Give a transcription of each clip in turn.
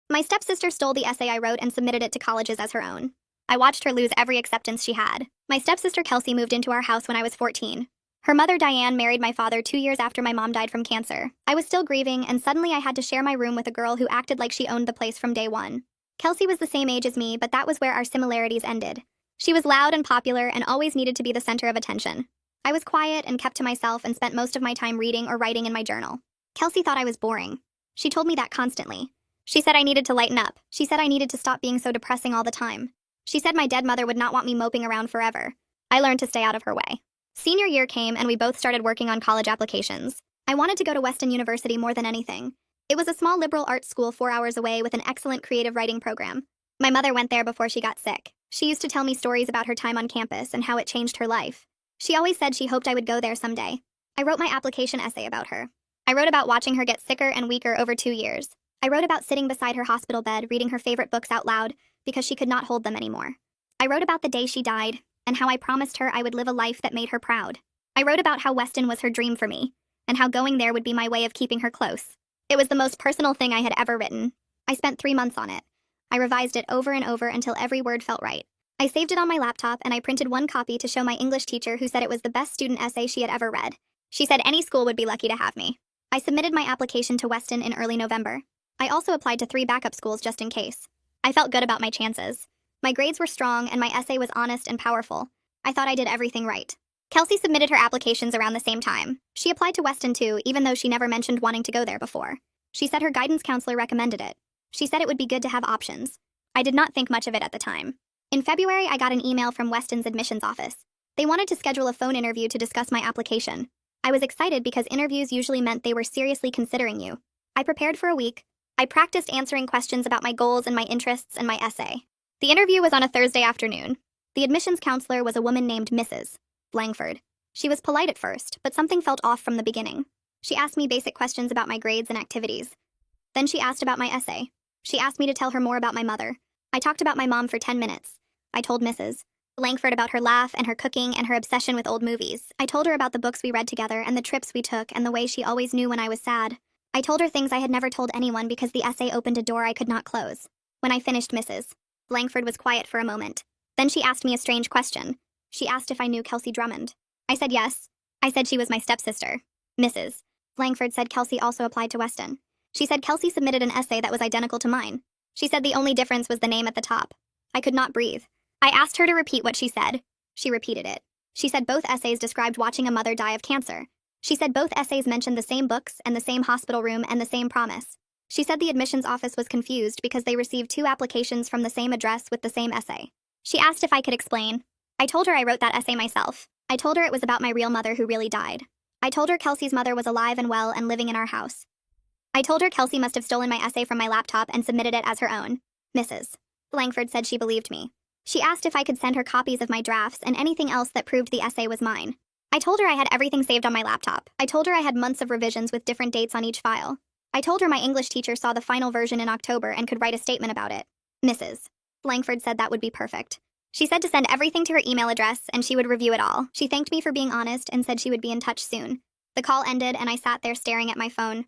My stepsister stole the essay I wrote and submitted it to colleges as her own. I watched her lose every acceptance she had. My stepsister Kelsey moved into our house when I was 14. Her mother Diane married my father 2 years after my mom died from cancer. I was still grieving, and suddenly I had to share my room with a girl who acted like she owned the place from day one. Kelsey was the same age as me, but that was where our similarities ended. She was loud and popular and always needed to be the center of attention. I was quiet and kept to myself and spent most of my time reading or writing in my journal. Kelsey thought I was boring. She told me that constantly. She said I needed to lighten up. She said I needed to stop being so depressing all the time. She said my dead mother would not want me moping around forever. I learned to stay out of her way. Senior year came and we both started working on college applications. I wanted to go to Weston University more than anything. It was a small liberal arts school 4 hours away with an excellent creative writing program. My mother went there before she got sick. She used to tell me stories about her time on campus and how it changed her life. She always said she hoped I would go there someday. I wrote my application essay about her. I wrote about watching her get sicker and weaker over 2 years. I wrote about sitting beside her hospital bed reading her favorite books out loud because she could not hold them anymore. I wrote about the day she died and how I promised her I would live a life that made her proud. I wrote about how Weston was her dream for me and how going there would be my way of keeping her close. It was the most personal thing I had ever written. I spent 3 months on it. I revised it over and over until every word felt right. I saved it on my laptop and I printed one copy to show my English teacher, who said it was the best student essay she had ever read. She said any school would be lucky to have me. I submitted my application to Weston in early November. I also applied to 3 backup schools just in case. I felt good about my chances. My grades were strong and my essay was honest and powerful. I thought I did everything right. Kelsey submitted her applications around the same time. She applied to Weston too, even though she never mentioned wanting to go there before. She said her guidance counselor recommended it. She said it would be good to have options. I did not think much of it at the time. In February, I got an email from Weston's admissions office. They wanted to schedule a phone interview to discuss my application. I was excited because interviews usually meant they were seriously considering you. I prepared for a week. I practiced answering questions about my goals and my interests and my essay. The interview was on a Thursday afternoon. The admissions counselor was a woman named Mrs. Langford. She was polite at first, but something felt off from the beginning. She asked me basic questions about my grades and activities. Then she asked about my essay. She asked me to tell her more about my mother. I talked about my mom for 10 minutes. I told Mrs. Langford about her laugh and her cooking and her obsession with old movies. I told her about the books we read together and the trips we took and the way she always knew when I was sad. I told her things I had never told anyone because the essay opened a door I could not close. When I finished, Mrs. Langford was quiet for a moment. Then she asked me a strange question. She asked if I knew Kelsey Drummond. I said yes. I said she was my stepsister. Mrs. Langford said Kelsey also applied to Weston. She said Kelsey submitted an essay that was identical to mine. She said the only difference was the name at the top. I could not breathe. I asked her to repeat what she said. She repeated it. She said both essays described watching a mother die of cancer. She said both essays mentioned the same books and the same hospital room and the same promise. She said the admissions office was confused because they received 2 applications from the same address with the same essay. She asked if I could explain. I told her I wrote that essay myself. I told her it was about my real mother who really died. I told her Kelsey's mother was alive and well and living in our house. I told her Kelsey must have stolen my essay from my laptop and submitted it as her own. Mrs. Langford said she believed me. She asked if I could send her copies of my drafts and anything else that proved the essay was mine. I told her I had everything saved on my laptop. I told her I had months of revisions with different dates on each file. I told her my English teacher saw the final version in October and could write a statement about it. Mrs. Langford said that would be perfect. She said to send everything to her email address and she would review it all. She thanked me for being honest and said she would be in touch soon. The call ended and I sat there staring at my phone.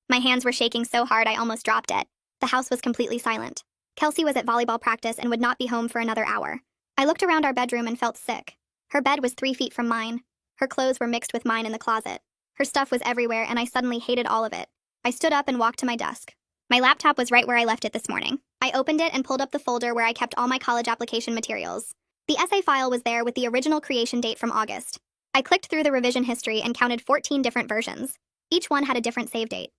My hands were shaking so hard I almost dropped it. The house was completely silent. Kelsey was at volleyball practice and would not be home for another hour. I looked around our bedroom and felt sick. Her bed was 3 feet from mine. Her clothes were mixed with mine in the closet. Her stuff was everywhere and I suddenly hated all of it. I stood up and walked to my desk. My laptop was right where I left it this morning. I opened it and pulled up the folder where I kept all my college application materials. The essay file was there with the original creation date from August. I clicked through the revision history and counted 14 different versions. Each one had a different save date.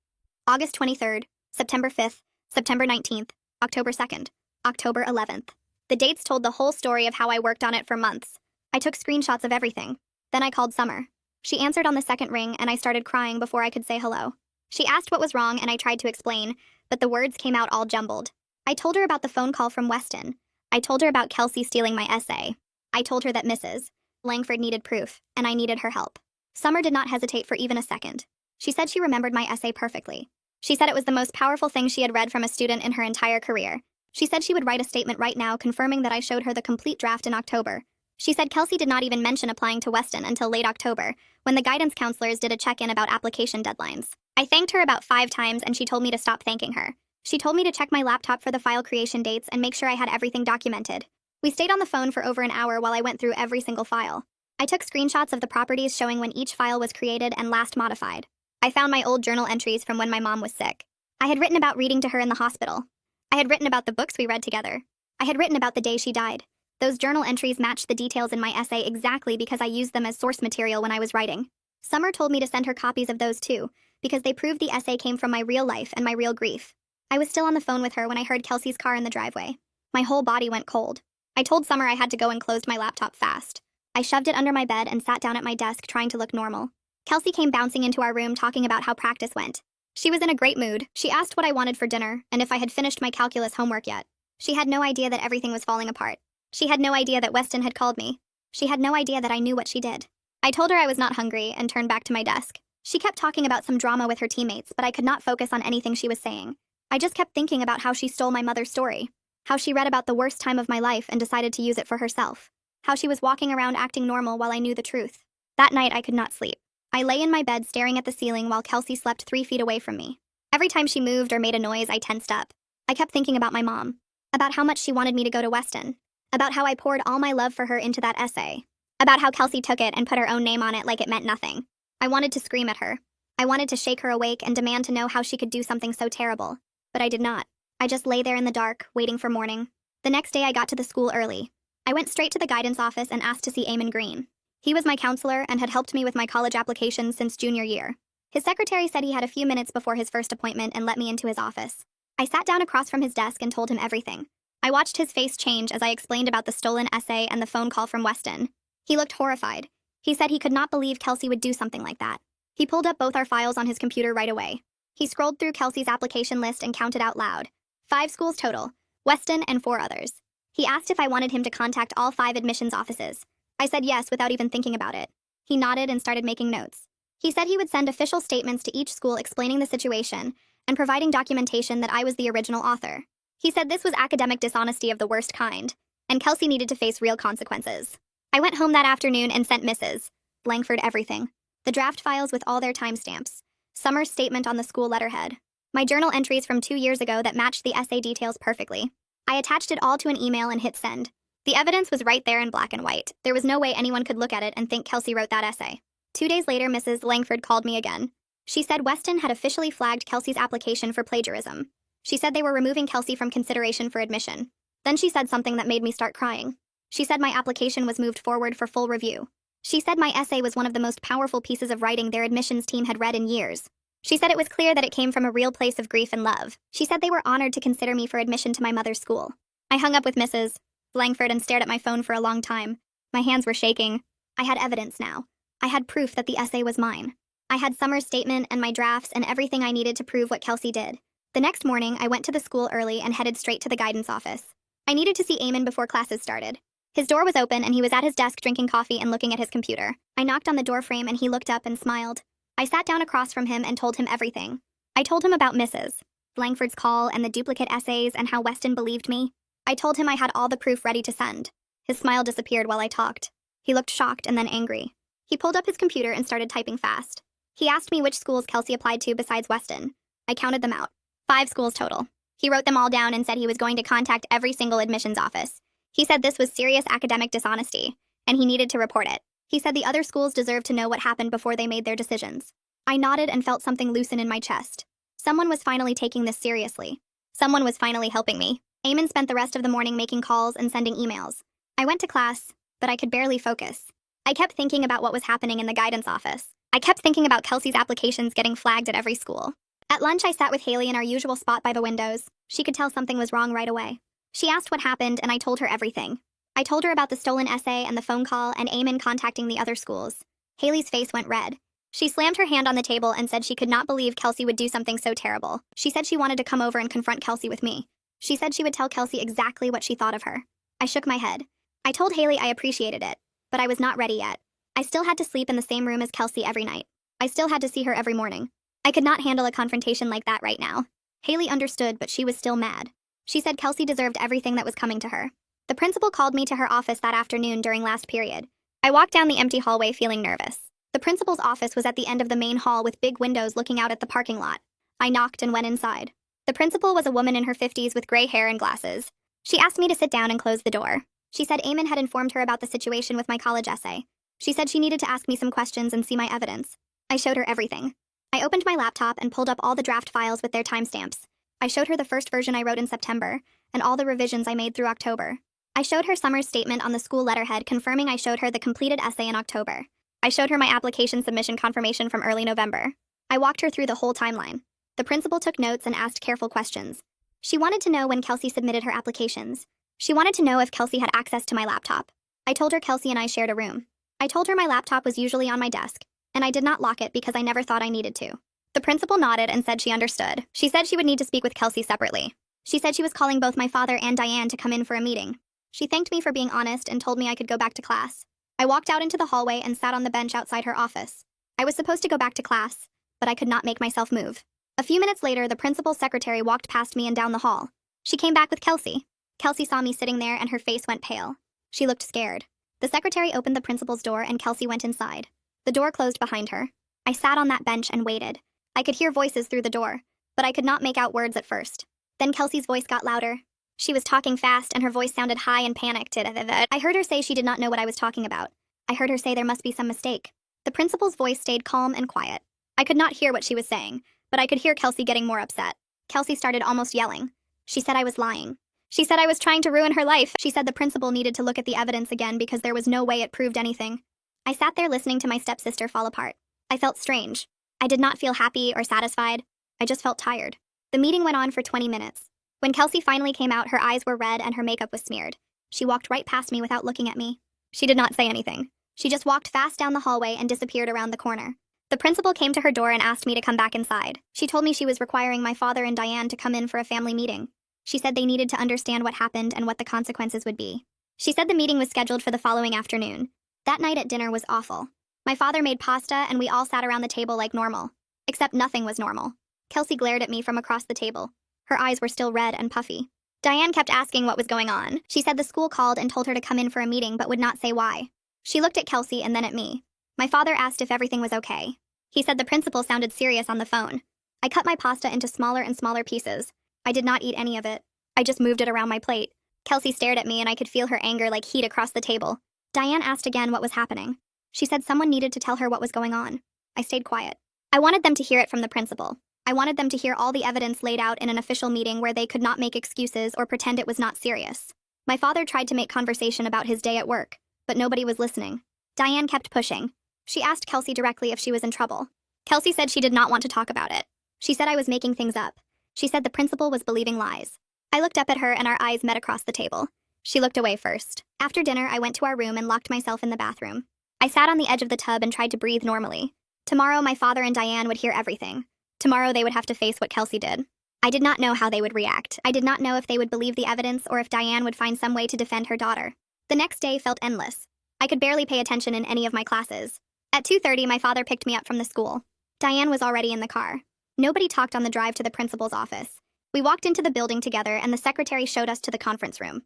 August 23rd, September 5th, September 19th, October 2nd, October 11th. The dates told the whole story of how I worked on it for months. I took screenshots of everything. Then I called Summer. She answered on the second ring and I started crying before I could say hello. She asked what was wrong and I tried to explain, but the words came out all jumbled. I told her about the phone call from Weston. I told her about Kelsey stealing my essay. I told her that Mrs. Langford needed proof, and I needed her help. Summer did not hesitate for even a second. She said she remembered my essay perfectly. She said it was the most powerful thing she had read from a student in her entire career. She said she would write a statement right now confirming that I showed her the complete draft in October. She said Kelsey did not even mention applying to Weston until late October, when the guidance counselors did a check-in about application deadlines. I thanked her about 5 times and she told me to stop thanking her. She told me to check my laptop for the file creation dates and make sure I had everything documented. We stayed on the phone for over an hour while I went through every single file. I took screenshots of the properties showing when each file was created and last modified. I found my old journal entries from when my mom was sick. I had written about reading to her in the hospital. I had written about the books we read together. I had written about the day she died. Those journal entries matched the details in my essay exactly because I used them as source material when I was writing. Summer told me to send her copies of those too, because they proved the essay came from my real life and my real grief. I was still on the phone with her when I heard Kelsey's car in the driveway. My whole body went cold. I told Summer I had to go and closed my laptop fast. I shoved it under my bed and sat down at my desk trying to look normal. Kelsey came bouncing into our room talking about how practice went. She was in a great mood. She asked what I wanted for dinner and if I had finished my calculus homework yet. She had no idea that everything was falling apart. She had no idea that Weston had called me. She had no idea that I knew what she did. I told her I was not hungry and turned back to my desk. She kept talking about some drama with her teammates, but I could not focus on anything she was saying. I just kept thinking about how she stole my mother's story. How she read about the worst time of my life and decided to use it for herself. How she was walking around acting normal while I knew the truth. That night I could not sleep. I lay in my bed staring at the ceiling while Kelsey slept 3 feet away from me. Every time she moved or made a noise, I tensed up. I kept thinking about my mom. About how much she wanted me to go to Weston. About how I poured all my love for her into that essay. About how Kelsey took it and put her own name on it like it meant nothing. I wanted to scream at her. I wanted to shake her awake and demand to know how she could do something so terrible. But I did not. I just lay there in the dark, waiting for morning. The next day I got to the school early. I went straight to the guidance office and asked to see Eamon Green. He was my counselor and had helped me with my college application since junior year. His secretary said he had a few minutes before his first appointment and let me into his office. I sat down across from his desk and told him everything. I watched his face change as I explained about the stolen essay and the phone call from Weston. He looked horrified. He said he could not believe Kelsey would do something like that. He pulled up both our files on his computer right away. He scrolled through Kelsey's application list and counted out loud. 5 schools total, Weston and 4 others. He asked if I wanted him to contact all 5 admissions offices. I said yes without even thinking about it. He nodded and started making notes. He said he would send official statements to each school explaining the situation and providing documentation that I was the original author. He said this was academic dishonesty of the worst kind, and Kelsey needed to face real consequences. I went home that afternoon and sent Mrs. Langford everything. The draft files with all their timestamps. Summer's statement on the school letterhead. My journal entries from 2 years ago that matched the essay details perfectly. I attached it all to an email and hit send. The evidence was right there in black and white. There was no way anyone could look at it and think Kelsey wrote that essay. 2 days later, Mrs. Langford called me again. She said Weston had officially flagged Kelsey's application for plagiarism. She said they were removing Kelsey from consideration for admission. Then she said something that made me start crying. She said my application was moved forward for full review. She said my essay was one of the most powerful pieces of writing their admissions team had read in years. She said it was clear that it came from a real place of grief and love. She said they were honored to consider me for admission to my mother's school. I hung up with Mrs. Langford and stared at my phone for a long time. My hands were shaking. I had evidence now. I had proof that the essay was mine. I had Summer's statement and my drafts and everything I needed to prove what Kelsey did. The next morning, I went to the school early and headed straight to the guidance office. I needed to see Eamon before classes started. His door was open and he was at his desk drinking coffee and looking at his computer. I knocked on the door frame and he looked up and smiled. I sat down across from him and told him everything. I told him about Mrs. Langford's call and the duplicate essays and how Weston believed me. I told him I had all the proof ready to send. His smile disappeared while I talked. He looked shocked and then angry. He pulled up his computer and started typing fast. He asked me which schools Kelsey applied to besides Weston. I counted them out. 5 schools total. He wrote them all down and said he was going to contact every single admissions office. He said this was serious academic dishonesty, and he needed to report it. He said the other schools deserved to know what happened before they made their decisions. I nodded and felt something loosen in my chest. Someone was finally taking this seriously. Someone was finally helping me. Eamon spent the rest of the morning making calls and sending emails. I went to class, but I could barely focus. I kept thinking about what was happening in the guidance office. I kept thinking about Kelsey's applications getting flagged at every school. At lunch, I sat with Haley in our usual spot by the windows. She could tell something was wrong right away. She asked what happened, and I told her everything. I told her about the stolen essay and the phone call and Eamon contacting the other schools. Haley's face went red. She slammed her hand on the table and said she could not believe Kelsey would do something so terrible. She said she wanted to come over and confront Kelsey with me. She said she would tell Kelsey exactly what she thought of her. I shook my head. I told Haley I appreciated it, but I was not ready yet. I still had to sleep in the same room as Kelsey every night. I still had to see her every morning. I could not handle a confrontation like that right now. Haley understood, but she was still mad. She said Kelsey deserved everything that was coming to her. The principal called me to her office that afternoon during last period. I walked down the empty hallway feeling nervous. The principal's office was at the end of the main hall with big windows looking out at the parking lot. I knocked and went inside. The principal was a woman in her 50s with gray hair and glasses. She asked me to sit down and close the door. She said Eamon had informed her about the situation with my college essay. She said she needed to ask me some questions and see my evidence. I showed her everything. I opened my laptop and pulled up all the draft files with their timestamps. I showed her the first version I wrote in September, and all the revisions I made through October. I showed her Summer's statement on the school letterhead confirming I showed her the completed essay in October. I showed her my application submission confirmation from early November. I walked her through the whole timeline. The principal took notes and asked careful questions. She wanted to know when Kelsey submitted her applications. She wanted to know if Kelsey had access to my laptop. I told her Kelsey and I shared a room. I told her my laptop was usually on my desk, and I did not lock it because I never thought I needed to. The principal nodded and said she understood. She said she would need to speak with Kelsey separately. She said she was calling both my father and Diane to come in for a meeting. She thanked me for being honest and told me I could go back to class. I walked out into the hallway and sat on the bench outside her office. I was supposed to go back to class, but I could not make myself move. A few minutes later, the principal's secretary walked past me and down the hall. She came back with Kelsey. Kelsey saw me sitting there and her face went pale. She looked scared. The secretary opened the principal's door and Kelsey went inside. The door closed behind her. I sat on that bench and waited. I could hear voices through the door, but I could not make out words at first. Then Kelsey's voice got louder. She was talking fast and her voice sounded high and panicked. I heard her say she did not know what I was talking about. I heard her say there must be some mistake. The principal's voice stayed calm and quiet. I could not hear what she was saying, but I could hear Kelsey getting more upset. Kelsey started almost yelling. She said I was lying. She said I was trying to ruin her life. She said the principal needed to look at the evidence again because there was no way it proved anything. I sat there listening to my stepsister fall apart. I felt strange. I did not feel happy or satisfied. I just felt tired. The meeting went on for 20 minutes. When Kelsey finally came out, her eyes were red and her makeup was smeared. She walked right past me without looking at me. She did not say anything. She just walked fast down the hallway and disappeared around the corner. The principal came to her door and asked me to come back inside. She told me she was requiring my father and Diane to come in for a family meeting. She said they needed to understand what happened and what the consequences would be. She said the meeting was scheduled for the following afternoon. That night at dinner was awful. My father made pasta and we all sat around the table like normal. Except nothing was normal. Kelsey glared at me from across the table. Her eyes were still red and puffy. Diane kept asking what was going on. She said the school called and told her to come in for a meeting but would not say why. She looked at Kelsey and then at me. My father asked if everything was okay. He said the principal sounded serious on the phone. I cut my pasta into smaller and smaller pieces. I did not eat any of it. I just moved it around my plate. Kelsey stared at me and I could feel her anger like heat across the table. Diane asked again what was happening. She said someone needed to tell her what was going on. I stayed quiet. I wanted them to hear it from the principal. I wanted them to hear all the evidence laid out in an official meeting where they could not make excuses or pretend it was not serious. My father tried to make conversation about his day at work, but nobody was listening. Diane kept pushing. She asked Kelsey directly if she was in trouble. Kelsey said she did not want to talk about it. She said I was making things up. She said the principal was believing lies. I looked up at her and our eyes met across the table. She looked away first. After dinner, I went to our room and locked myself in the bathroom. I sat on the edge of the tub and tried to breathe normally. Tomorrow, my father and Diane would hear everything. Tomorrow, they would have to face what Kelsey did. I did not know how they would react. I did not know if they would believe the evidence or if Diane would find some way to defend her daughter. The next day felt endless. I could barely pay attention in any of my classes. At 2:30, my father picked me up from the school. Diane was already in the car. Nobody talked on the drive to the principal's office. We walked into the building together and the secretary showed us to the conference room.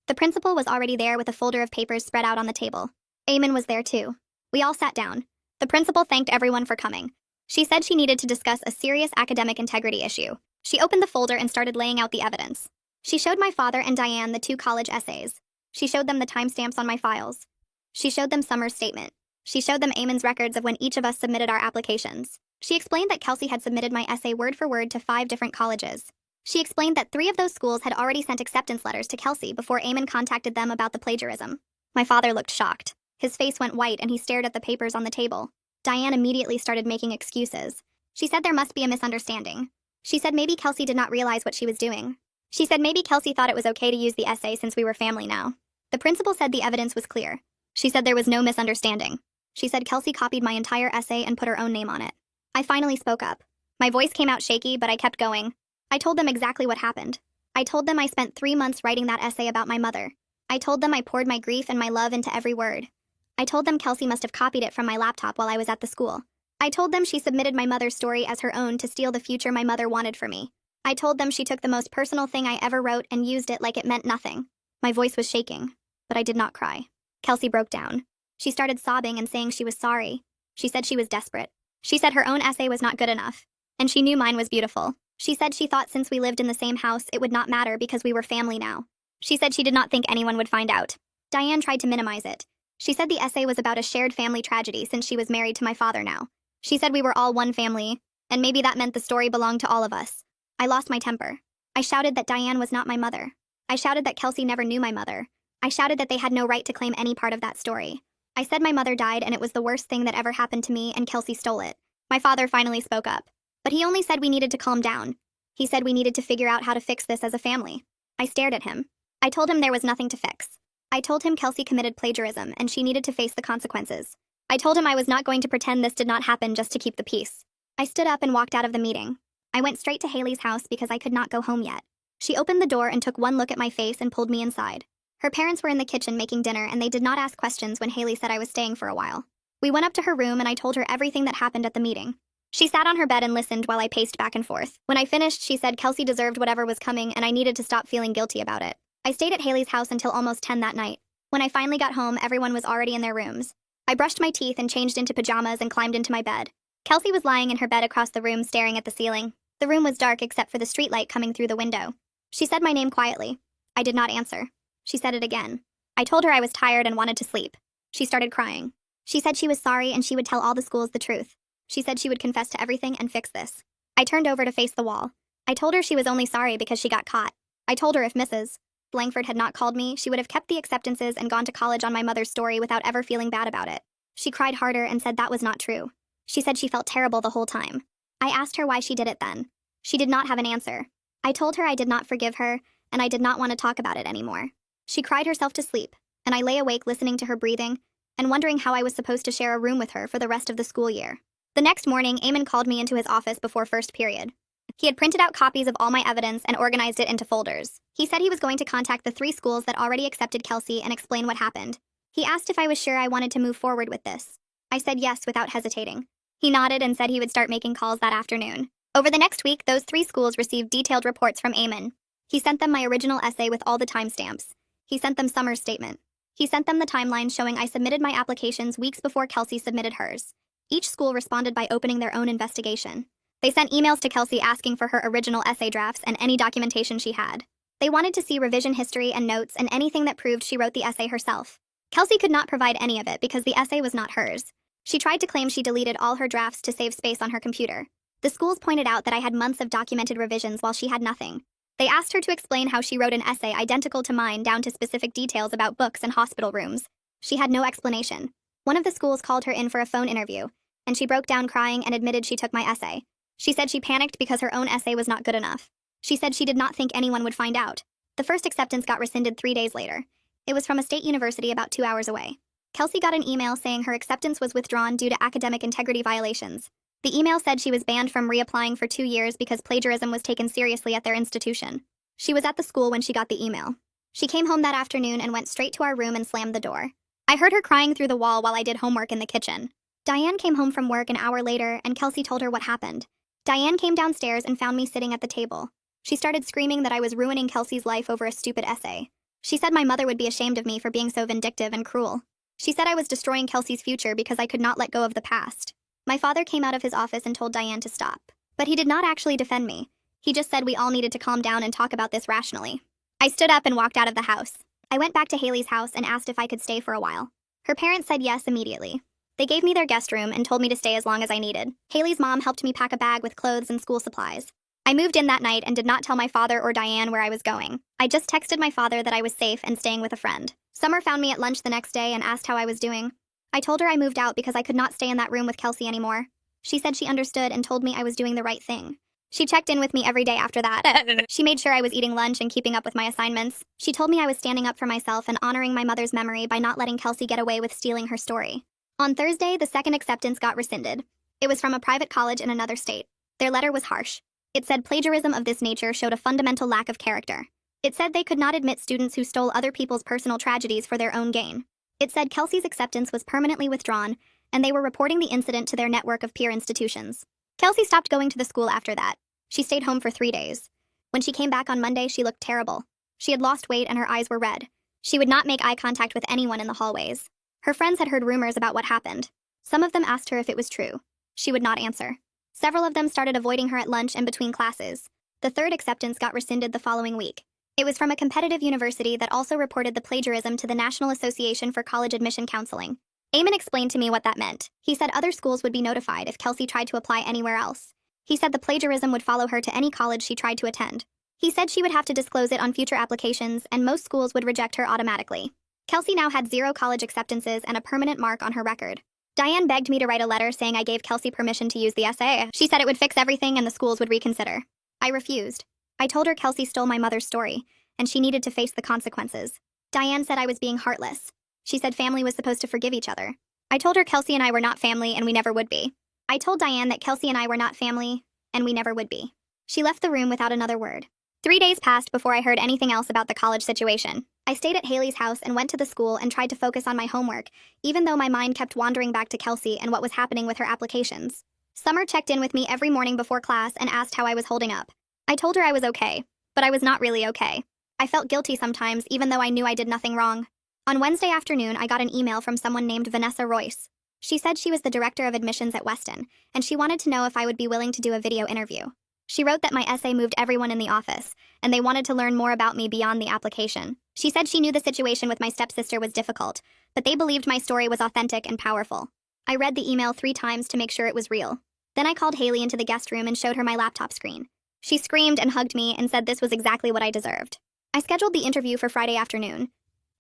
The principal was already there with a folder of papers spread out on the table. Eamon was there too. We all sat down. The principal thanked everyone for coming. She said she needed to discuss a serious academic integrity issue. She opened the folder and started laying out the evidence. She showed my father and Diane the 2 college essays. She showed them the timestamps on my files. She showed them Summer's statement. She showed them Eamon's records of when each of us submitted our applications. She explained that Kelsey had submitted my essay word for word to 5 different colleges. She explained that 3 of those schools had already sent acceptance letters to Kelsey before Eamon contacted them about the plagiarism. My father looked shocked. His face went white and he stared at the papers on the table. Diane immediately started making excuses. She said there must be a misunderstanding. She said maybe Kelsey did not realize what she was doing. She said maybe Kelsey thought it was okay to use the essay since we were family now. The principal said the evidence was clear. She said there was no misunderstanding. She said Kelsey copied my entire essay and put her own name on it. I finally spoke up. My voice came out shaky, but I kept going. I told them exactly what happened. I told them I spent 3 months writing that essay about my mother. I told them I poured my grief and my love into every word. I told them Kelsey must have copied it from my laptop while I was at the school. I told them she submitted my mother's story as her own to steal the future my mother wanted for me. I told them she took the most personal thing I ever wrote and used it like it meant nothing. My voice was shaking, but I did not cry. Kelsey broke down. She started sobbing and saying she was sorry. She said she was desperate. She said her own essay was not good enough, and she knew mine was beautiful. She said she thought since we lived in the same house, it would not matter because we were family now. She said she did not think anyone would find out. Diane tried to minimize it. She said the essay was about a shared family tragedy since she was married to my father now. She said we were all one family, and maybe that meant the story belonged to all of us. I lost my temper. I shouted that Diane was not my mother. I shouted that Kelsey never knew my mother. I shouted that they had no right to claim any part of that story. I said my mother died and it was the worst thing that ever happened to me and Kelsey stole it. My father finally spoke up. But he only said we needed to calm down. He said we needed to figure out how to fix this as a family. I stared at him. I told him there was nothing to fix. I told him Kelsey committed plagiarism and she needed to face the consequences. I told him I was not going to pretend this did not happen just to keep the peace. I stood up and walked out of the meeting. I went straight to Haley's house because I could not go home yet. She opened the door and took one look at my face and pulled me inside. Her parents were in the kitchen making dinner and they did not ask questions when Haley said I was staying for a while. We went up to her room and I told her everything that happened at the meeting. She sat on her bed and listened while I paced back and forth. When I finished, she said Kelsey deserved whatever was coming and I needed to stop feeling guilty about it. I stayed at Haley's house until almost 10 that night. When I finally got home, everyone was already in their rooms. I brushed my teeth and changed into pajamas and climbed into my bed. Kelsey was lying in her bed across the room staring at the ceiling. The room was dark except for the streetlight coming through the window. She said my name quietly. I did not answer. She said it again. I told her I was tired and wanted to sleep. She started crying. She said she was sorry and she would tell all the schools the truth. She said she would confess to everything and fix this. I turned over to face the wall. I told her she was only sorry because she got caught. I told her if Mrs. Langford had not called me, she would have kept the acceptances and gone to college on my mother's story without ever feeling bad about it. She cried harder and said that was not true. She said she felt terrible the whole time. I asked her why she did it then. She did not have an answer. I told her I did not forgive her, and I did not want to talk about it anymore. She cried herself to sleep, and I lay awake listening to her breathing and wondering how I was supposed to share a room with her for the rest of the school year. The next morning, Eamon called me into his office before first period. He had printed out copies of all my evidence and organized it into folders. He said he was going to contact the 3 schools that already accepted Kelsey and explain what happened. He asked if I was sure I wanted to move forward with this. I said yes without hesitating. He nodded and said he would start making calls that afternoon. Over the next week, those 3 schools received detailed reports from Eamon. He sent them my original essay with all the timestamps. He sent them Summer's statement. He sent them the timeline showing I submitted my applications weeks before Kelsey submitted hers. Each school responded by opening their own investigation. They sent emails to Kelsey asking for her original essay drafts and any documentation she had. They wanted to see revision history and notes and anything that proved she wrote the essay herself. Kelsey could not provide any of it because the essay was not hers. She tried to claim she deleted all her drafts to save space on her computer. The schools pointed out that I had months of documented revisions while she had nothing. They asked her to explain how she wrote an essay identical to mine down to specific details about books and hospital rooms. She had no explanation. One of the schools called her in for a phone interview, and she broke down crying and admitted she took my essay. She said she panicked because her own essay was not good enough. She said she did not think anyone would find out. The first acceptance got rescinded 3 days later. It was from a state university about 2 hours away. Kelsey got an email saying her acceptance was withdrawn due to academic integrity violations. The email said she was banned from reapplying for 2 years because plagiarism was taken seriously at their institution. She was at the school when she got the email. She came home that afternoon and went straight to our room and slammed the door. I heard her crying through the wall while I did homework in the kitchen. Diane came home from work an hour later and Kelsey told her what happened. Diane came downstairs and found me sitting at the table. She started screaming that I was ruining Kelsey's life over a stupid essay. She said my mother would be ashamed of me for being so vindictive and cruel. She said I was destroying Kelsey's future because I could not let go of the past. My father came out of his office and told Diane to stop. But he did not actually defend me. He just said we all needed to calm down and talk about this rationally. I stood up and walked out of the house. I went back to Haley's house and asked if I could stay for a while. Her parents said yes immediately. They gave me their guest room and told me to stay as long as I needed. Haley's mom helped me pack a bag with clothes and school supplies. I moved in that night and did not tell my father or Diane where I was going. I just texted my father that I was safe and staying with a friend. Summer found me at lunch the next day and asked how I was doing. I told her I moved out because I could not stay in that room with Kelsey anymore. She said she understood and told me I was doing the right thing. She checked in with me every day after that. She made sure I was eating lunch and keeping up with my assignments. She told me I was standing up for myself and honoring my mother's memory by not letting Kelsey get away with stealing her story. On Thursday, the second acceptance got rescinded. It was from a private college in another state. Their letter was harsh. It said plagiarism of this nature showed a fundamental lack of character. It said they could not admit students who stole other people's personal tragedies for their own gain. It said Kelsey's acceptance was permanently withdrawn, and they were reporting the incident to their network of peer institutions. Kelsey stopped going to the school after that. She stayed home for 3 days. When she came back on Monday, she looked terrible. She had lost weight and her eyes were red. She would not make eye contact with anyone in the hallways. Her friends had heard rumors about what happened. Some of them asked her if it was true. She would not answer. Several of them started avoiding her at lunch and between classes. The third acceptance got rescinded the following week. It was from a competitive university that also reported the plagiarism to the National Association for College Admission Counseling. Eamon explained to me what that meant. He said other schools would be notified if Kelsey tried to apply anywhere else. He said the plagiarism would follow her to any college she tried to attend. He said she would have to disclose it on future applications, and most schools would reject her automatically. Kelsey now had 0 college acceptances and a permanent mark on her record. Diane begged me to write a letter saying I gave Kelsey permission to use the essay. She said it would fix everything and the schools would reconsider. I refused. I told her Kelsey stole my mother's story, and she needed to face the consequences. Diane said I was being heartless. She said family was supposed to forgive each other. I told her Kelsey and I were not family and we never would be. I told Diane that Kelsey and I were not family and we never would be. She left the room without another word. 3 days passed before I heard anything else about the college situation. I stayed at Haley's house and went to the school and tried to focus on my homework, even though my mind kept wandering back to Kelsey and what was happening with her applications. Summer checked in with me every morning before class and asked how I was holding up. I told her I was okay, but I was not really okay. I felt guilty sometimes, even though I knew I did nothing wrong. On Wednesday afternoon, I got an email from someone named Vanessa Royce. She said she was the director of admissions at Weston, and she wanted to know if I would be willing to do a video interview. She wrote that my essay moved everyone in the office, and they wanted to learn more about me beyond the application. She said she knew the situation with my stepsister was difficult, but they believed my story was authentic and powerful. I read the email 3 times to make sure it was real. Then I called Haley into the guest room and showed her my laptop screen. She screamed and hugged me and said this was exactly what I deserved. I scheduled the interview for Friday afternoon.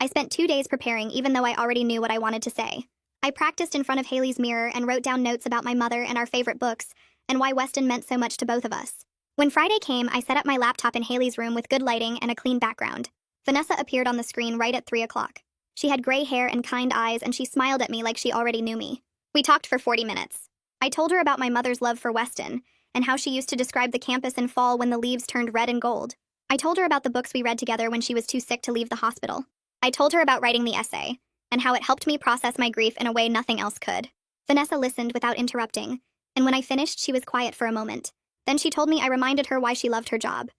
I spent 2 days preparing, even though I already knew what I wanted to say. I practiced in front of Haley's mirror and wrote down notes about my mother and our favorite books, and why Weston meant so much to both of us. When Friday came, I set up my laptop in Haley's room with good lighting and a clean background. Vanessa appeared on the screen right at 3 o'clock. She had gray hair and kind eyes, and she smiled at me like she already knew me. We talked for 40 minutes. I told her about my mother's love for Weston, and how she used to describe the campus in fall when the leaves turned red and gold. I told her about the books we read together when she was too sick to leave the hospital. I told her about writing the essay, and how it helped me process my grief in a way nothing else could. Vanessa listened without interrupting, and when I finished, she was quiet for a moment. Then she told me I reminded her why she loved her job.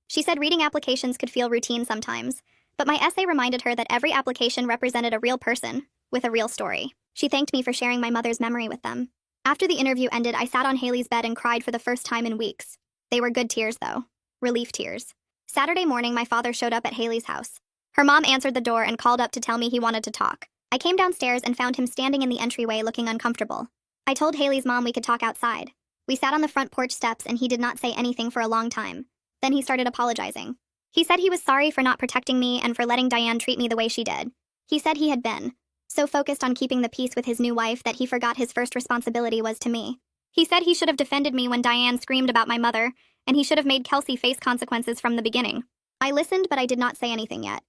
She said reading applications could feel routine sometimes, but my essay reminded her that every application represented a real person, with a real story. She thanked me for sharing my mother's memory with them. After the interview ended, I sat on Haley's bed and cried for the first time in weeks. They were good tears, though. Relief tears. Saturday morning, my father showed up at Haley's house. Her mom answered the door and called up to tell me he wanted to talk. I came downstairs and found him standing in the entryway looking uncomfortable. I told Haley's mom we could talk outside. We sat on the front porch steps and he did not say anything for a long time. Then he started apologizing. He said he was sorry for not protecting me and for letting Diane treat me the way she did. He said he had been so focused on keeping the peace with his new wife that he forgot his first responsibility was to me. He said he should have defended me when Diane screamed about my mother, and he should have made Kelsey face consequences from the beginning. I listened, but I did not say anything yet.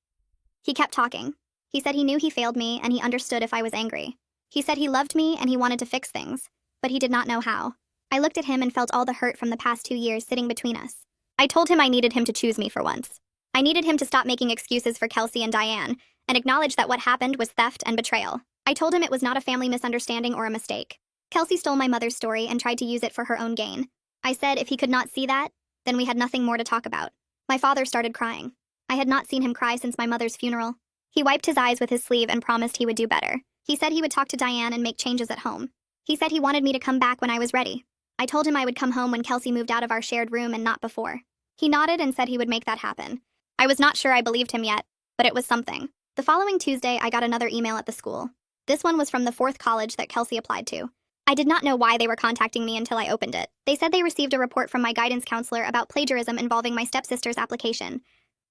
He kept talking. He said he knew he failed me and he understood if I was angry. He said he loved me and he wanted to fix things, but he did not know how. I looked at him and felt all the hurt from the past 2 years sitting between us. I told him I needed him to choose me for once. I needed him to stop making excuses for Kelsey and Diane and acknowledge that what happened was theft and betrayal. I told him it was not a family misunderstanding or a mistake. Kelsey stole my mother's story and tried to use it for her own gain. I said if he could not see that, then we had nothing more to talk about. My father started crying. I had not seen him cry since my mother's funeral. He wiped his eyes with his sleeve and promised he would do better. He said he would talk to Diane and make changes at home. He said he wanted me to come back when I was ready. I told him I would come home when Kelsey moved out of our shared room and not before. He nodded and said he would make that happen. I was not sure I believed him yet, but it was something. The following Tuesday, I got another email at the school. This one was from the 4th college that Kelsey applied to. I did not know why they were contacting me until I opened it. They said they received a report from my guidance counselor about plagiarism involving my stepsister's application.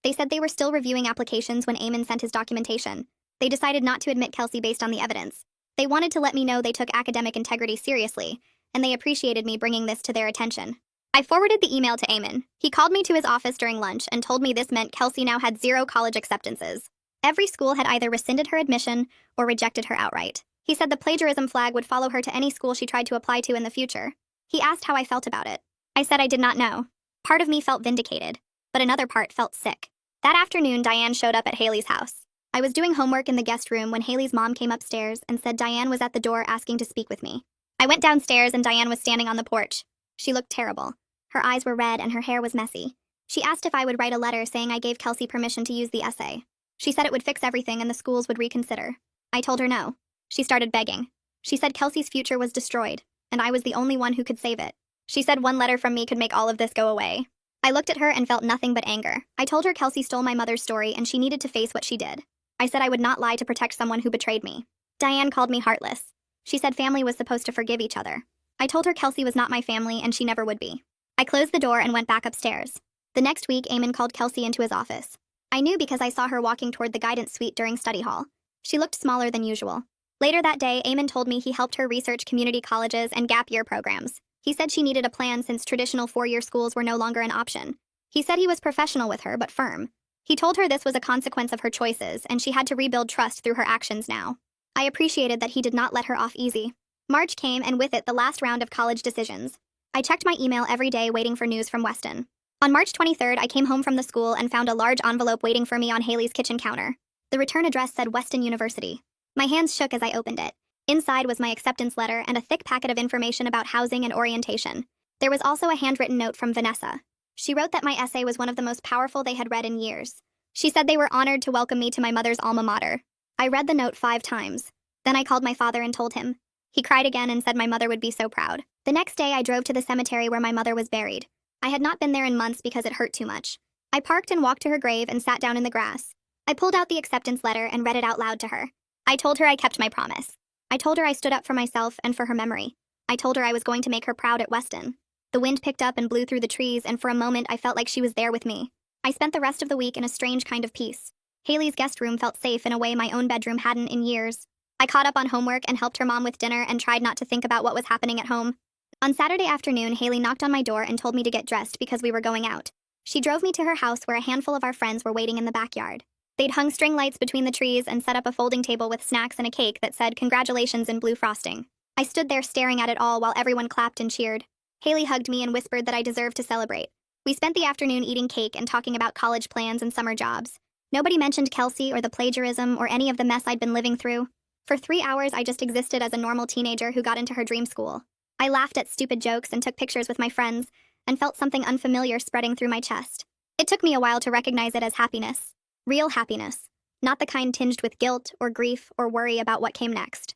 They said they were still reviewing applications when Eamon sent his documentation. They decided not to admit Kelsey based on the evidence. They wanted to let me know they took academic integrity seriously, and they appreciated me bringing this to their attention. I forwarded the email to Eamon. He called me to his office during lunch and told me this meant Kelsey now had 0 college acceptances. Every school had either rescinded her admission or rejected her outright. He said the plagiarism flag would follow her to any school she tried to apply to in the future. He asked how I felt about it. I said I did not know. Part of me felt vindicated, but another part felt sick. That afternoon, Diane showed up at Haley's house. I was doing homework in the guest room when Haley's mom came upstairs and said Diane was at the door asking to speak with me. I went downstairs and Diane was standing on the porch. She looked terrible. Her eyes were red and her hair was messy. She asked if I would write a letter saying I gave Kelsey permission to use the essay. She said it would fix everything and the schools would reconsider. I told her no. She started begging. She said Kelsey's future was destroyed, and I was the only one who could save it. She said one letter from me could make all of this go away. I looked at her and felt nothing but anger. I told her Kelsey stole my mother's story and she needed to face what she did. I said I would not lie to protect someone who betrayed me. Diane called me heartless. She said family was supposed to forgive each other. I told her Kelsey was not my family and she never would be. I closed the door and went back upstairs. The next week, Eamon called Kelsey into his office. I knew because I saw her walking toward the guidance suite during study hall. She looked smaller than usual. Later that day, Eamon told me he helped her research community colleges and gap year programs. He said she needed a plan since traditional four-year schools were no longer an option. He said he was professional with her, but firm. He told her this was a consequence of her choices, and she had to rebuild trust through her actions now. I appreciated that he did not let her off easy. March came, and with it the last round of college decisions. I checked my email every day waiting for news from Weston. On March 23rd, I came home from the school and found a large envelope waiting for me on Haley's kitchen counter. The return address said Weston University. My hands shook as I opened it. Inside was my acceptance letter and a thick packet of information about housing and orientation. There was also a handwritten note from Vanessa. She wrote that my essay was one of the most powerful they had read in years. She said they were honored to welcome me to my mother's alma mater. I read the note 5 times. Then I called my father and told him. He cried again and said my mother would be so proud. The next day, I drove to the cemetery where my mother was buried. I had not been there in months because it hurt too much. I parked and walked to her grave and sat down in the grass. I pulled out the acceptance letter and read it out loud to her. I told her I kept my promise. I told her I stood up for myself and for her memory. I told her I was going to make her proud at Weston. The wind picked up and blew through the trees, and for a moment I felt like she was there with me. I spent the rest of the week in a strange kind of peace. Haley's guest room felt safe in a way my own bedroom hadn't in years. I caught up on homework and helped her mom with dinner and tried not to think about what was happening at home. On Saturday afternoon, Haley knocked on my door and told me to get dressed because we were going out. She drove me to her house where a handful of our friends were waiting in the backyard. They'd hung string lights between the trees and set up a folding table with snacks and a cake that said congratulations in blue frosting. I stood there staring at it all while everyone clapped and cheered. Haley hugged me and whispered that I deserved to celebrate. We spent the afternoon eating cake and talking about college plans and summer jobs. Nobody mentioned Kelsey or the plagiarism or any of the mess I'd been living through. For 3 hours, I just existed as a normal teenager who got into her dream school. I laughed at stupid jokes and took pictures with my friends and felt something unfamiliar spreading through my chest. It took me a while to recognize it as happiness. Real happiness. Not the kind tinged with guilt or grief or worry about what came next.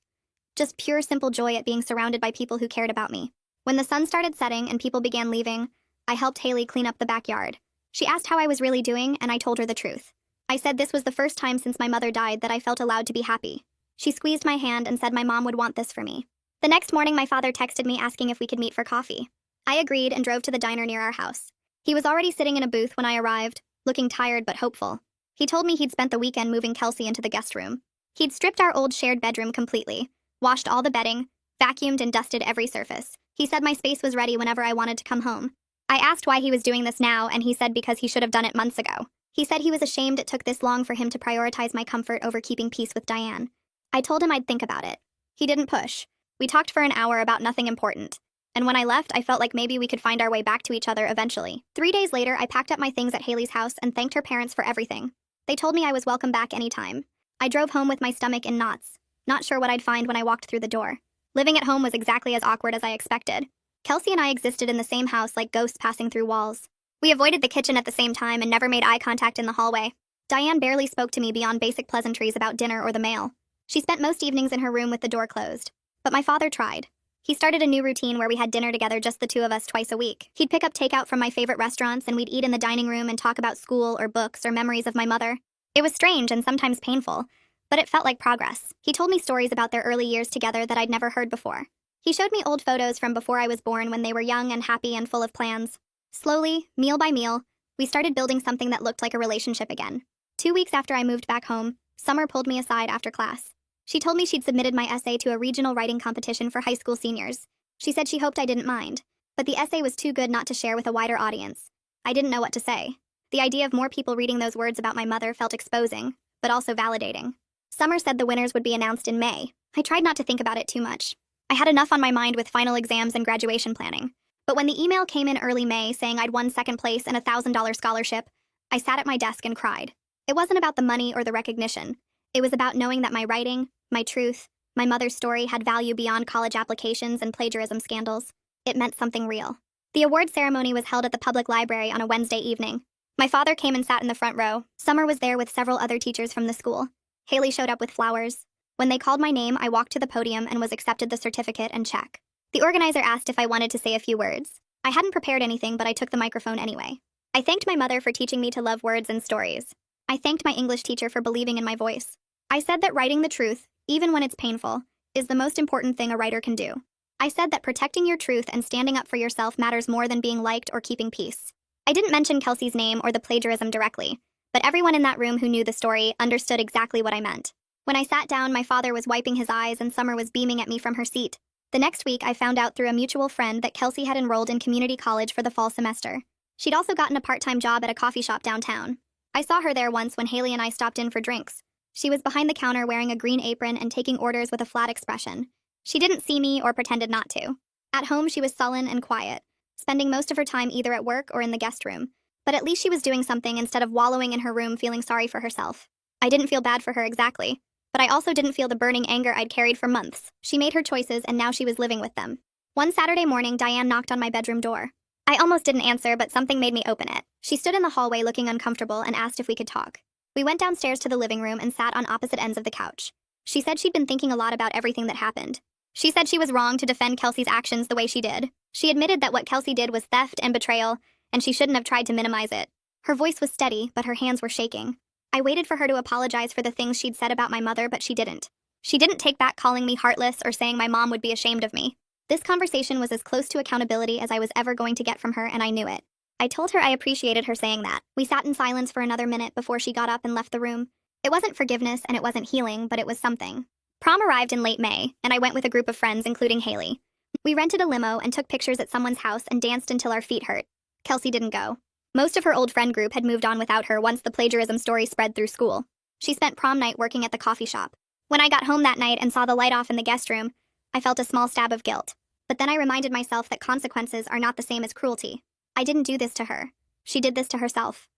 Just pure, simple joy at being surrounded by people who cared about me. When the sun started setting and people began leaving, I helped Haley clean up the backyard. She asked how I was really doing, and I told her the truth. I said this was the first time since my mother died that I felt allowed to be happy. She squeezed my hand and said my mom would want this for me. The next morning, my father texted me asking if we could meet for coffee. I agreed and drove to the diner near our house. He was already sitting in a booth when I arrived, looking tired but hopeful. He told me he'd spent the weekend moving Kelsey into the guest room. He'd stripped our old shared bedroom completely, washed all the bedding, vacuumed and dusted every surface. He said my space was ready whenever I wanted to come home. I asked why he was doing this now, and he said because he should have done it months ago. He said he was ashamed it took this long for him to prioritize my comfort over keeping peace with Diane. I told him I'd think about it. He didn't push. We talked for an hour about nothing important. And when I left, I felt like maybe we could find our way back to each other eventually. 3 days later, I packed up my things at Haley's house and thanked her parents for everything. They told me I was welcome back anytime. I drove home with my stomach in knots, not sure what I'd find when I walked through the door. Living at home was exactly as awkward as I expected. Kelsey and I existed in the same house like ghosts passing through walls. We avoided the kitchen at the same time and never made eye contact in the hallway. Diane barely spoke to me beyond basic pleasantries about dinner or the mail. She spent most evenings in her room with the door closed. But my father tried. He started a new routine where we had dinner together, just the two of us, twice a week. He'd pick up takeout from my favorite restaurants and we'd eat in the dining room and talk about school or books or memories of my mother. It was strange and sometimes painful, but it felt like progress. He told me stories about their early years together that I'd never heard before. He showed me old photos from before I was born when they were young and happy and full of plans. Slowly, meal by meal, we started building something that looked like a relationship again. 2 weeks after I moved back home, Summer pulled me aside after class. She told me she'd submitted my essay to a regional writing competition for high school seniors. She said she hoped I didn't mind, but the essay was too good not to share with a wider audience. I didn't know what to say. The idea of more people reading those words about my mother felt exposing, but also validating. Summer said the winners would be announced in May. I tried not to think about it too much. I had enough on my mind with final exams and graduation planning. But when the email came in early May saying I'd won second place and a $1,000 scholarship, I sat at my desk and cried. It wasn't about the money or the recognition. It was about knowing that my writing, my truth, my mother's story had value beyond college applications and plagiarism scandals. It meant something real. The award ceremony was held at the public library on a Wednesday evening. My father came and sat in the front row. Summer was there with several other teachers from the school. Haley showed up with flowers. When they called my name, I walked to the podium and was accepted the certificate and check. The organizer asked if I wanted to say a few words. I hadn't prepared anything, but I took the microphone anyway. I thanked my mother for teaching me to love words and stories. I thanked my English teacher for believing in my voice. I said that writing the truth, even when it's painful, is the most important thing a writer can do. I said that protecting your truth and standing up for yourself matters more than being liked or keeping peace. I didn't mention Kelsey's name or the plagiarism directly, but everyone in that room who knew the story understood exactly what I meant. When I sat down, my father was wiping his eyes and Summer was beaming at me from her seat. The next week, I found out through a mutual friend that Kelsey had enrolled in community college for the fall semester. She'd also gotten a part-time job at a coffee shop downtown. I saw her there once when Haley and I stopped in for drinks. She was behind the counter wearing a green apron and taking orders with a flat expression. She didn't see me or pretended not to. At home, she was sullen and quiet, spending most of her time either at work or in the guest room. But at least she was doing something instead of wallowing in her room feeling sorry for herself. I didn't feel bad for her exactly, but I also didn't feel the burning anger I'd carried for months. She made her choices and now she was living with them. One Saturday morning, Diane knocked on my bedroom door. I almost didn't answer, but something made me open it. She stood in the hallway looking uncomfortable and asked if we could talk. We went downstairs to the living room and sat on opposite ends of the couch. She said she'd been thinking a lot about everything that happened. She said she was wrong to defend Kelsey's actions the way she did. She admitted that what Kelsey did was theft and betrayal, and she shouldn't have tried to minimize it. Her voice was steady, but her hands were shaking. I waited for her to apologize for the things she'd said about my mother, but she didn't. She didn't take back calling me heartless or saying my mom would be ashamed of me. This conversation was as close to accountability as I was ever going to get from her, and I knew it. I told her I appreciated her saying that. We sat in silence for another minute before she got up and left the room. It wasn't forgiveness and it wasn't healing, but it was something. Prom arrived in late May, and I went with a group of friends, including Haley. We rented a limo and took pictures at someone's house and danced until our feet hurt. Kelsey didn't go. Most of her old friend group had moved on without her once the plagiarism story spread through school. She spent prom night working at the coffee shop. When I got home that night and saw the light off in the guest room, I felt a small stab of guilt. But then I reminded myself that consequences are not the same as cruelty. I didn't do this to her. She did this to herself.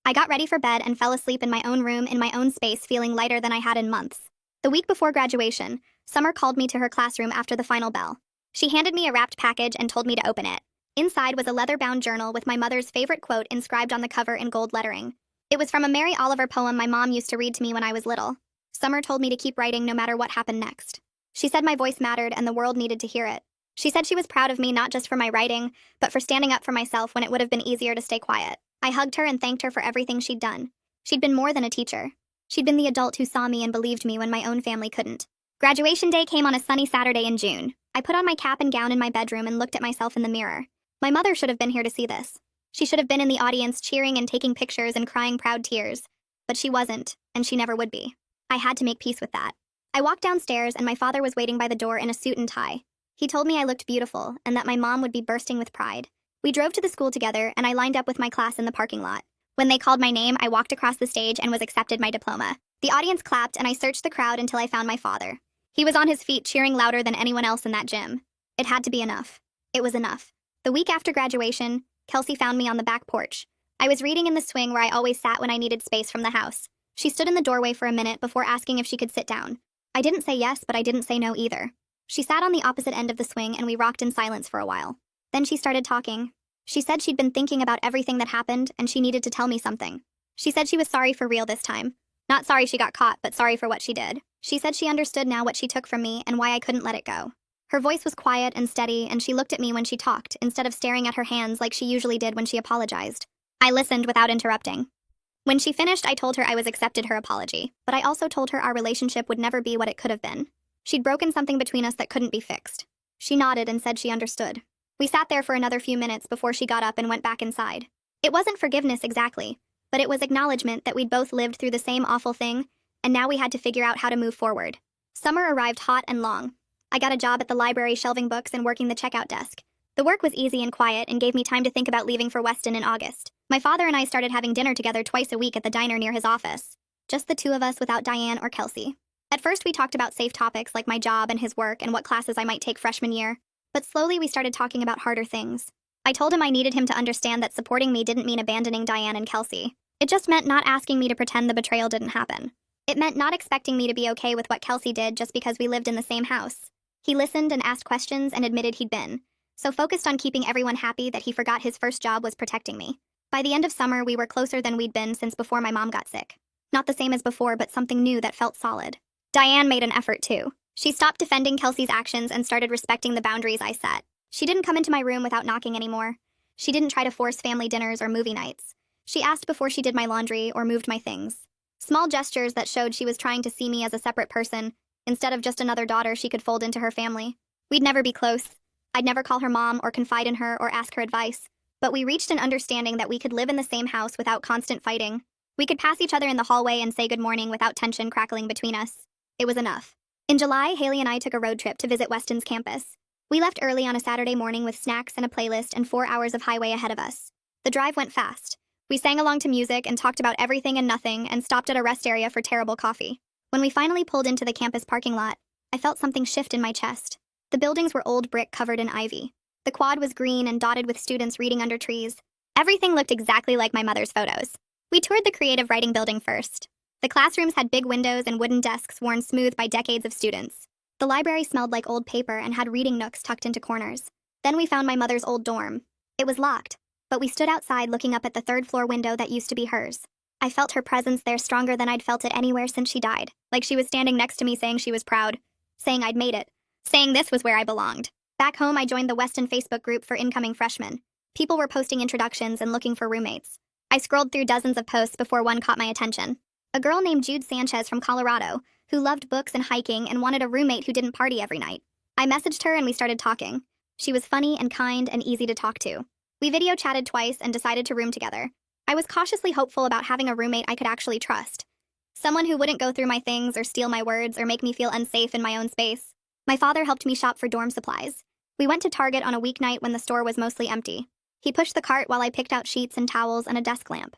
I got ready for bed and fell asleep in my own room in my own space, feeling lighter than I had in months. The week before graduation, Summer called me to her classroom after the final bell. She handed me a wrapped package and told me to open it. Inside was a leather-bound journal with my mother's favorite quote inscribed on the cover in gold lettering. It was from a Mary Oliver poem my mom used to read to me when I was little. Summer told me to keep writing no matter what happened next. She said my voice mattered and the world needed to hear it. She said she was proud of me not just for my writing, but for standing up for myself when it would have been easier to stay quiet. I hugged her and thanked her for everything she'd done. She'd been more than a teacher. She'd been the adult who saw me and believed me when my own family couldn't. Graduation day came on a sunny Saturday in June. I put on my cap and gown in my bedroom and looked at myself in the mirror. My mother should have been here to see this. She should have been in the audience cheering and taking pictures and crying proud tears. But she wasn't, and she never would be. I had to make peace with that. I walked downstairs and my father was waiting by the door in a suit and tie. He told me I looked beautiful and that my mom would be bursting with pride. We drove to the school together and I lined up with my class in the parking lot. When they called my name, I walked across the stage and was accepted my diploma. The audience clapped and I searched the crowd until I found my father. He was on his feet cheering louder than anyone else in that gym. It had to be enough. It was enough. The week after graduation, Kelsey found me on the back porch. I was reading in the swing where I always sat when I needed space from the house. She stood in the doorway for a minute before asking if she could sit down. I didn't say yes, but I didn't say no either. She sat on the opposite end of the swing and we rocked in silence for a while. Then she started talking. She said she'd been thinking about everything that happened and she needed to tell me something. She said she was sorry for real this time. Not sorry she got caught, but sorry for what she did. She said she understood now what she took from me and why I couldn't let it go. Her voice was quiet and steady, and she looked at me when she talked, instead of staring at her hands like she usually did when she apologized. I listened without interrupting. When she finished, I told her I was accepted her apology, but I also told her our relationship would never be what it could have been. She'd broken something between us that couldn't be fixed. She nodded and said she understood. We sat there for another few minutes before she got up and went back inside. It wasn't forgiveness exactly, but it was acknowledgement that we'd both lived through the same awful thing, and now we had to figure out how to move forward. Summer arrived hot and long. I got a job at the library shelving books and working the checkout desk. The work was easy and quiet and gave me time to think about leaving for Weston in August. My father and I started having dinner together twice a week at the diner near his office. Just the two of us without Diane or Kelsey. At first we talked about safe topics like my job and his work and what classes I might take freshman year. But slowly we started talking about harder things. I told him I needed him to understand that supporting me didn't mean abandoning Diane and Kelsey. It just meant not asking me to pretend the betrayal didn't happen. It meant not expecting me to be okay with what Kelsey did just because we lived in the same house. He listened and asked questions and admitted he'd been so focused on keeping everyone happy that he forgot his first job was protecting me. By the end of summer, we were closer than we'd been since before my mom got sick. Not the same as before, but something new that felt solid. Diane made an effort too. She stopped defending Kelsey's actions and started respecting the boundaries I set. She didn't come into my room without knocking anymore. She didn't try to force family dinners or movie nights. She asked before she did my laundry or moved my things. Small gestures that showed she was trying to see me as a separate person, instead of just another daughter she could fold into her family. We'd never be close. I'd never call her mom or confide in her or ask her advice. But we reached an understanding that we could live in the same house without constant fighting. We could pass each other in the hallway and say good morning without tension crackling between us. It was enough. In July, Haley and I took a road trip to visit Weston's campus. We left early on a Saturday morning with snacks and a playlist and 4 hours of highway ahead of us. The drive went fast. We sang along to music and talked about everything and nothing and stopped at a rest area for terrible coffee. When we finally pulled into the campus parking lot, I felt something shift in my chest. The buildings were old brick covered in ivy. The quad was green and dotted with students reading under trees. Everything looked exactly like my mother's photos. We toured the creative writing building first. The classrooms had big windows and wooden desks worn smooth by decades of students. The library smelled like old paper and had reading nooks tucked into corners. Then we found my mother's old dorm. It was locked, but we stood outside looking up at the third-floor window that used to be hers. I felt her presence there stronger than I'd felt it anywhere since she died, like she was standing next to me saying she was proud, saying I'd made it, saying this was where I belonged. Back home, I joined the Weston Facebook group for incoming freshmen. People were posting introductions and looking for roommates. I scrolled through dozens of posts before one caught my attention. A girl named Jude Sanchez from Colorado, who loved books and hiking and wanted a roommate who didn't party every night. I messaged her and we started talking. She was funny and kind and easy to talk to. We video chatted twice and decided to room together. I was cautiously hopeful about having a roommate I could actually trust. Someone who wouldn't go through my things or steal my words or make me feel unsafe in my own space. My father helped me shop for dorm supplies. We went to Target on a weeknight when the store was mostly empty. He pushed the cart while I picked out sheets and towels and a desk lamp.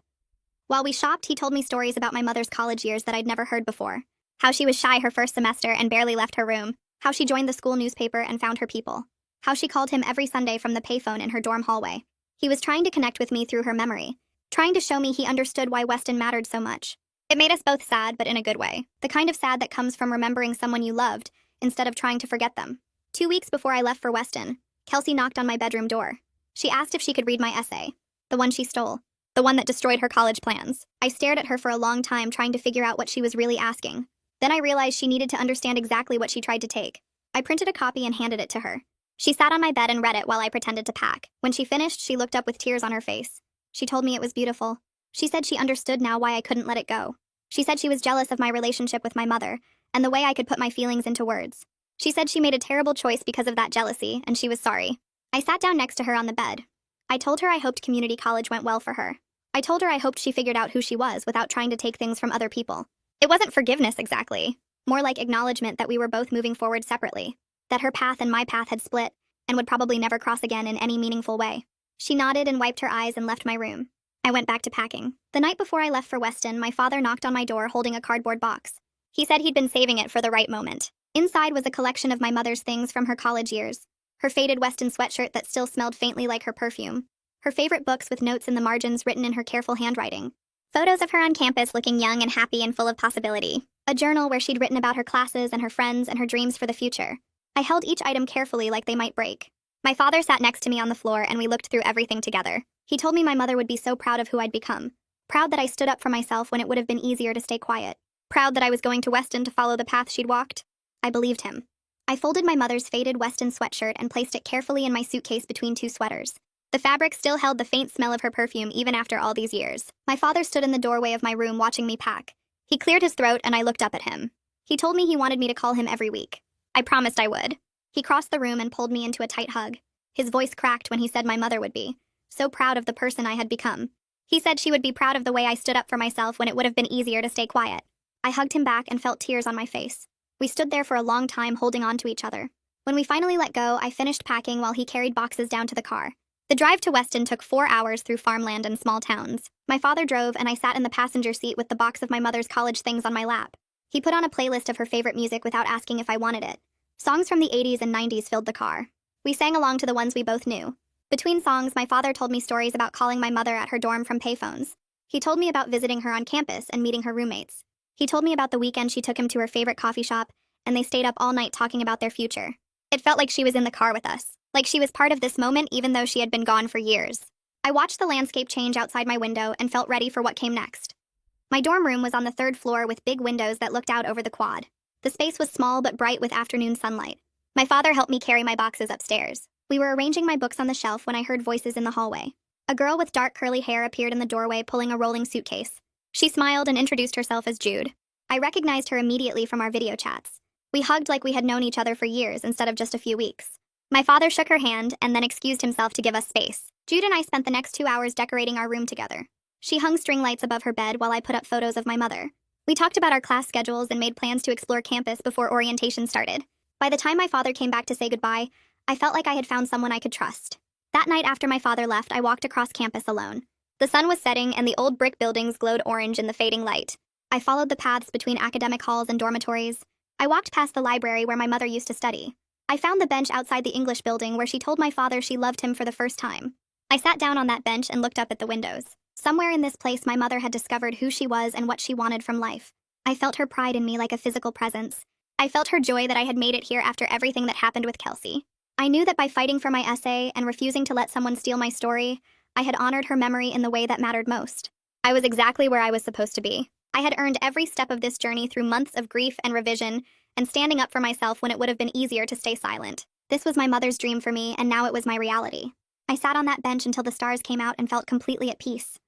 While we shopped, he told me stories about my mother's college years that I'd never heard before. How she was shy her first semester and barely left her room. How she joined the school newspaper and found her people. How she called him every Sunday from the payphone in her dorm hallway. He was trying to connect with me through her memory. Trying to show me he understood why Weston mattered so much. It made us both sad, but in a good way. The kind of sad that comes from remembering someone you loved, instead of trying to forget them. 2 weeks before I left for Weston, Kelsey knocked on my bedroom door. She asked if she could read my essay. The one she stole. The one that destroyed her college plans. I stared at her for a long time trying to figure out what she was really asking. Then I realized she needed to understand exactly what she tried to take. I printed a copy and handed it to her. She sat on my bed and read it while I pretended to pack. When she finished, she looked up with tears on her face. She told me it was beautiful. She said she understood now why I couldn't let it go. She said she was jealous of my relationship with my mother, and the way I could put my feelings into words. She said she made a terrible choice because of that jealousy, and she was sorry. I sat down next to her on the bed. I told her I hoped community college went well for her. I told her I hoped she figured out who she was without trying to take things from other people. It wasn't forgiveness exactly, more like acknowledgement that we were both moving forward separately, that her path and my path had split, and would probably never cross again in any meaningful way. She nodded and wiped her eyes and left my room. I went back to packing. The night before I left for Weston, my father knocked on my door holding a cardboard box. He said he'd been saving it for the right moment. Inside was a collection of my mother's things from her college years. Her faded Weston sweatshirt that still smelled faintly like her perfume. Her favorite books with notes in the margins written in her careful handwriting. Photos of her on campus looking young and happy and full of possibility. A journal where she'd written about her classes and her friends and her dreams for the future. I held each item carefully like they might break. My father sat next to me on the floor and we looked through everything together. He told me my mother would be so proud of who I'd become. Proud that I stood up for myself when it would have been easier to stay quiet. Proud that I was going to Weston to follow the path she'd walked. I believed him. I folded my mother's faded Weston sweatshirt and placed it carefully in my suitcase between 2 sweaters. The fabric still held the faint smell of her perfume even after all these years. My father stood in the doorway of my room watching me pack. He cleared his throat and I looked up at him. He told me he wanted me to call him every week. I promised I would. He crossed the room and pulled me into a tight hug. His voice cracked when he said my mother would be so proud of the person I had become. He said she would be proud of the way I stood up for myself when it would have been easier to stay quiet. I hugged him back and felt tears on my face. We stood there for a long time holding on to each other. When we finally let go, I finished packing while he carried boxes down to the car. The drive to Weston took 4 hours through farmland and small towns. My father drove and I sat in the passenger seat with the box of my mother's college things on my lap. He put on a playlist of her favorite music without asking if I wanted it. Songs from the 80s and 90s filled the car. We sang along to the ones we both knew. Between songs, my father told me stories about calling my mother at her dorm from payphones. He told me about visiting her on campus and meeting her roommates. He told me about the weekend she took him to her favorite coffee shop, and they stayed up all night talking about their future. It felt like she was in the car with us, like she was part of this moment even though she had been gone for years. I watched the landscape change outside my window and felt ready for what came next. My dorm room was on the 3rd floor with big windows that looked out over the quad. The space was small but bright with afternoon sunlight. My father helped me carry my boxes upstairs. We were arranging my books on the shelf when I heard voices in the hallway. A girl with dark curly hair appeared in the doorway pulling a rolling suitcase. She smiled and introduced herself as Jude. I recognized her immediately from our video chats. We hugged like we had known each other for years instead of just a few weeks. My father shook her hand and then excused himself to give us space. Jude and I spent the next 2 hours decorating our room together. She hung string lights above her bed while I put up photos of my mother. We talked about our class schedules and made plans to explore campus before orientation started. By the time my father came back to say goodbye, I felt like I had found someone I could trust. That night after my father left, I walked across campus alone. The sun was setting and the old brick buildings glowed orange in the fading light. I followed the paths between academic halls and dormitories. I walked past the library where my mother used to study. I found the bench outside the English building where she told my father she loved him for the first time. I sat down on that bench and looked up at the windows. Somewhere in this place, my mother had discovered who she was and what she wanted from life. I felt her pride in me like a physical presence. I felt her joy that I had made it here after everything that happened with Kelsey. I knew that by fighting for my essay and refusing to let someone steal my story, I had honored her memory in the way that mattered most. I was exactly where I was supposed to be. I had earned every step of this journey through months of grief and revision, and standing up for myself when it would have been easier to stay silent. This was my mother's dream for me, and now it was my reality. I sat on that bench until the stars came out and felt completely at peace.